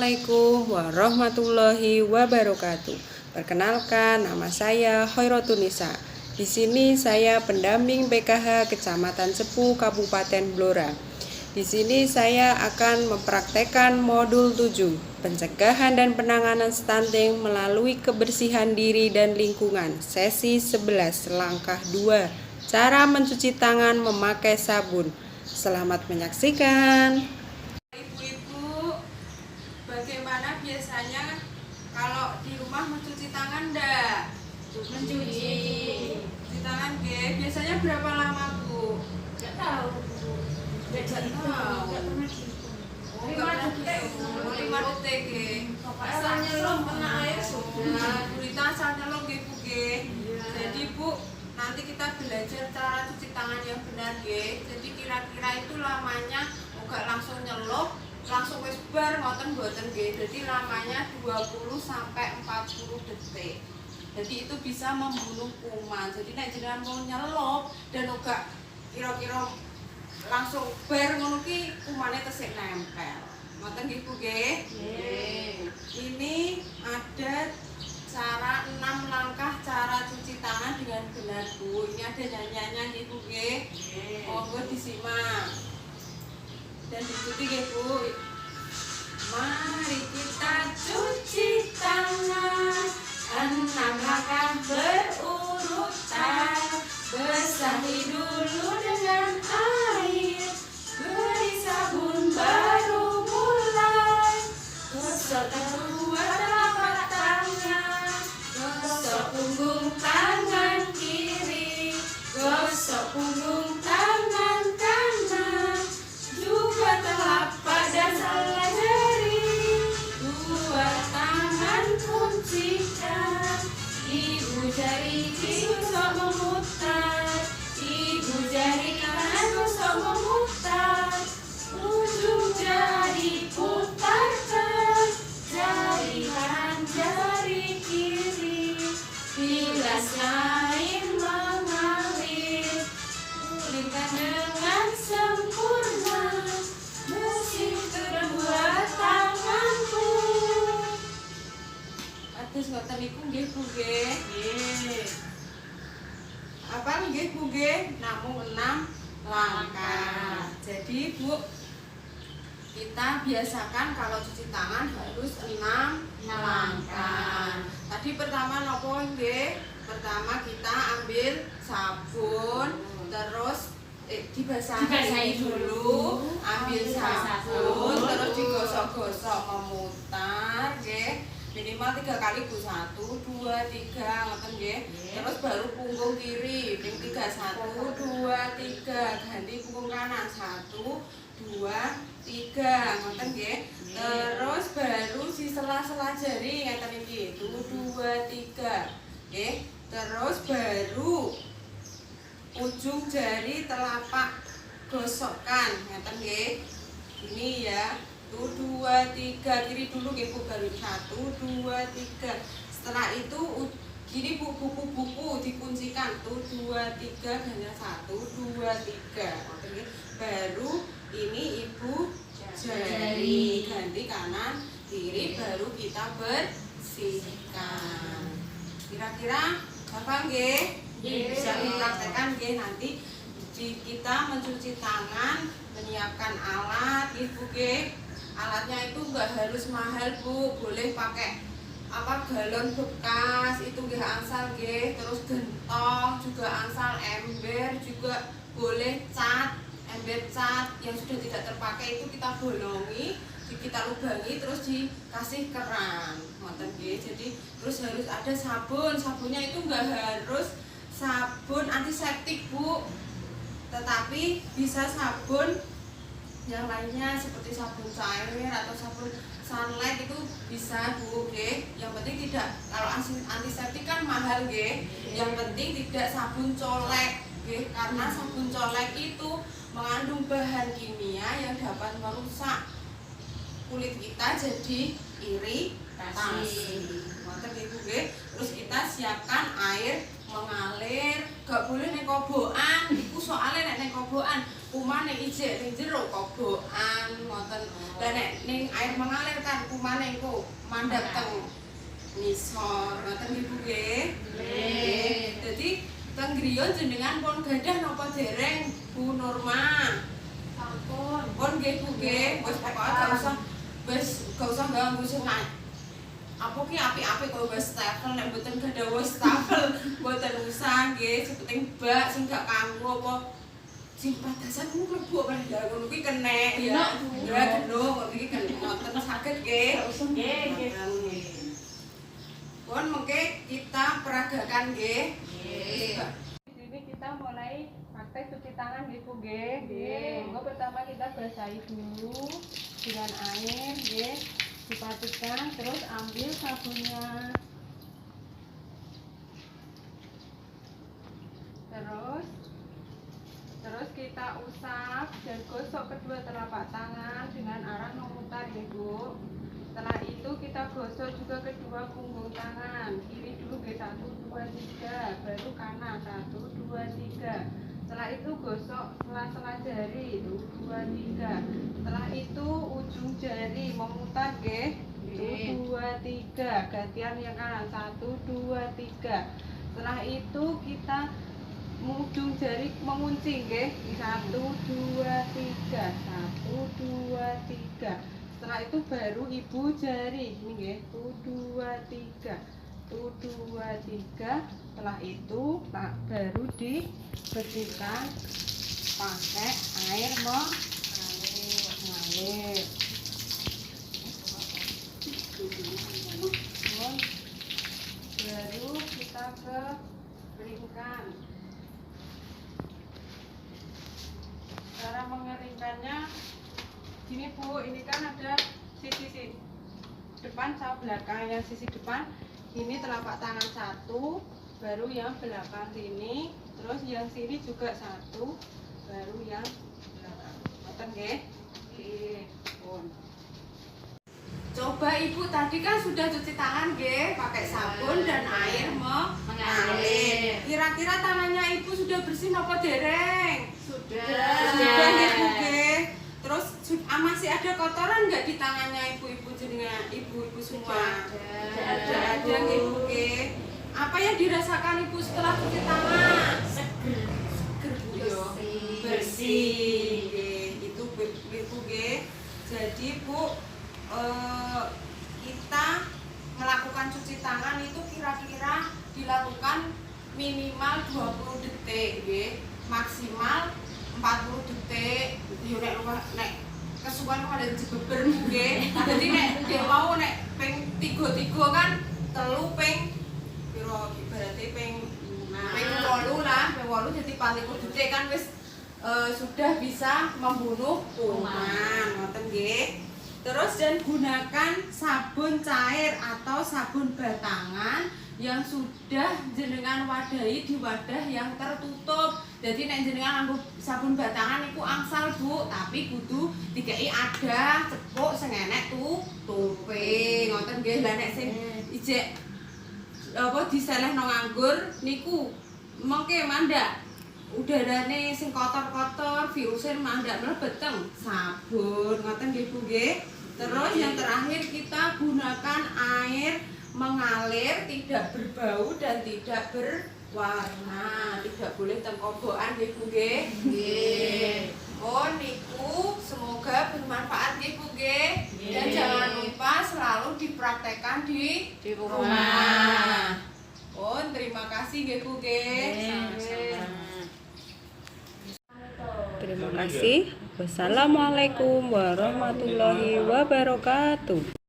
Assalamualaikum warahmatullahi wabarakatuh. Perkenalkan, nama saya Hoirotunisa. Di sini saya pendamping PKH Kecamatan Cepu, Kabupaten Blora. Di sini saya akan mempraktekkan modul 7, pencegahan dan penanganan stunting melalui kebersihan diri dan lingkungan. Sesi 11, langkah 2, cara mencuci tangan memakai sabun. Selamat menyaksikan. Bagaimana biasanya kalau di rumah mencuci tangan enggak? Mencuci tangan biasanya berapa lama, Bu? Enggak tahu. Enggak tahu. Enggak pernah 5 detik Asal nyelom kena air sudah. Gurita asal nyelom Bu. Jadi Bu, nanti kita belajar cara cuci tangan yang benar Jadi kira-kira itu lamanya enggak langsung nyelop, langsung wis bar ngoten mboten Jadi lamanya 20 sampai 40 detik. Jadi itu bisa membunuh kuman. Jadi nek jenengan mau nyelop dan uga kira-kira langsung bar ngono ki kumane tesih nempel. Ngoten nggih Bu nggih? Nggih. Ini ada cara 6 langkah cara cuci tangan dengan benar Bu. Ini ada nyanyiannya nggih Bu nggih? Nggih. Monggo disimak. Dan diikuti nggih Bu. Mari kita cuci tangan, 6 langkah berurutan. Basahi dulu dengan air, beri sabun baru mulai. Gosok kedua telapak tangan, gosok punggung tangan kiri, gosok punggung tangan kanan, juga telapak dan selai jari. Dua tangan kuncikan, ibu jari gosok memutar, ibu jari kanan gosok memutar, ujung jari putarkan, jari kanan jari kiri, bilas air mengalir, gulingkan dengan sempurna, bersih kedua tanganmu. Atus ngoten niku nggih Bu nggih. Nggih. Apa nggih Bu nggih? Namung 6 langkah. Jadi Bu, kita biasakan kalau cuci tangan harus 6 langkah. Tadi pertama nopo nggih? Pertama kita ambil sabun, terus dibasahi dulu, ambil sabun, terus digosok-gosok memutar nggih. Minimal 3 kali Bu, 1, 2, 3 ngoten nggih. Terus baru punggung kiri ping 3, 1, 2, 3 ganti punggung kanan 1, 2, 3 ngoten nggih. Terus baru di sela-sela jari ngeten iki 1, 2, 3 nggih. Terus baru ujung jari telapak gosokkan ngeten nggih. Ini ya. 1, 2, 3 kiri dulu nggih Bu, baru 1, 2, 3. Setelah itu gini Bu, buku-buku dikuncikan 1, 2, 3 hanya 1, 2, 3. Oke, baru ini ibu jari ganti kanan kiri baru kita bersihkan. Kira-kira apa nggih? Bisa dipraktekkan nggih nanti kita mencuci tangan, menyiapkan alat ibu nggih. Alatnya itu enggak harus mahal Bu, boleh pakai galon bekas itu nggih angsal nggih, terus gentong juga angsal, ember juga boleh, ember cat yang sudah tidak terpakai itu kita bolongi, kita lubangi terus dikasih keran. Ngoten nggih. Jadi terus harus ada sabun. Sabunnya itu enggak harus sabun antiseptik Bu, tetapi bisa sabun yang lainnya seperti sabun cair atau sabun sunlight itu bisa Bu nggih. Yang penting tidak, kalau antiseptik kan mahal nggih. Yang penting tidak sabun colek nggih, karena sabun colek itu mengandung bahan kimia yang dapat merusak kulit kita jadi iritasi. Ngoten nggih Bu nggih. Terus kita siapkan air mengalir, gak boleh ning kobokan. Iku soalnya nek ning kobokan kuman ning ijek ning jero kobokan ngoten. Lah nek ning air mengalir kan kumane engko mandhap teng nisor ngoten nggih Bu nggih. Nggih. Dadi teng griya jenengan pun gadah napa dereng Bu Nurma? Sampun. Pun nggih Bu nggih, wis pokoke gak usah ganggu sing apa ki apik-apik kok wastafel nek mboten gadah wastafel mboten usah nggih sepenting bak sing gak kanggo apa sing patasan mlebu apa ya ngono kuwi kenek ya genung iki kan ngoten saged nggih nggih pun mengke kita peragakan nggih Di sini kita mulai praktek cuci tangan nggih Bu nggih. Monggo pertama kita basahi dulu dengan air nggih. Dipatikan terus ambil sabunnya. Terus kita usap dan gosok kedua telapak tangan dengan arah memutar ya Bu. Setelah itu kita gosok juga kedua punggung tangan. Kiri dulu ke 1, 2, 3, baru kanan 1, 2, 3. Setelah itu gosok sela-sela jari 1, 2, 3. Setelah itu ujung jari memutar nggih. 1, 2, 3. Gantian yang kanan 1, 2, 3. Setelah itu kita ujung jari mengunci nggih. 1, 2, 3. 1, 2, 3. Setelah itu baru ibu jari ini nggih. 1, 2, 3. 1, 2, 3. Setelah itu baru dibersihkan pakai air mengalir. Baru kita keringkan. Cara mengeringkannya gini Bu, ini kan ada sisi depan sama belakang. Yang sisi depan ini telapak tangan 1, baru yang belakang sini, terus yang sini juga 1, baru yang belakang. Ngoten nggih? Nggih. Coba Ibu tadi kan sudah cuci tangan nggih pakai sabun dan air mengalir. Kira-kira tangannya Ibu sudah bersih napa dereng? Sudah nggih Bu nggih. Terus masih ada kotoran nggak di tangannya ibu-ibu jenengan, ibu-ibu semua? Ada nggih Bu nggih. Apa yang dirasakan Ibu setelah cuci tangan? Seger Bu yo. Bersih. Nggih, itu Ibu nggih. Jadi Bu kita melakukan cuci tangan itu kira-kira dilakukan minimal 20 detik nggih. Maksimal 40 detik. Yo nek kesuwen ada jebeber nggih. Dadi nek dhek mau nek ping 3 kan 3 ping piro ibarate ping 8 lah, ping 8 dadi 40 detik kan wis sudah bisa membunuh kuman. Ngoten nggih. Terus dan gunakan sabun cair atau sabun batangan yang sudah jenengan wadahi di wadah yang tertutup. Jadi nek jenengan nganggo sabun batangan iku angsal Bu, tapi kudu dikei ada cepuk sing enek tutupe. Ngoten nggih. Lah nek sing ijek apa diselehno nganggur niku mengke mandhak udarane sing kotor-kotor, virusnya mandhak mlebet teng sabun. Ngoten nggih Bu nggih. Terus yang terakhir kita gunakan air mengalir, tidak berbau dan tidak berwarna. Tidak boleh teng kobokan nggih Bu nggih. Nggih. Oh niku semoga bermanfaat nggih Bu nggih. Dan jangan lupa selalu dipraktekkan di rumah. Oh terima kasih nggih Bu nggih. Terima kasih. Wassalamualaikum warahmatullahi wabarakatuh.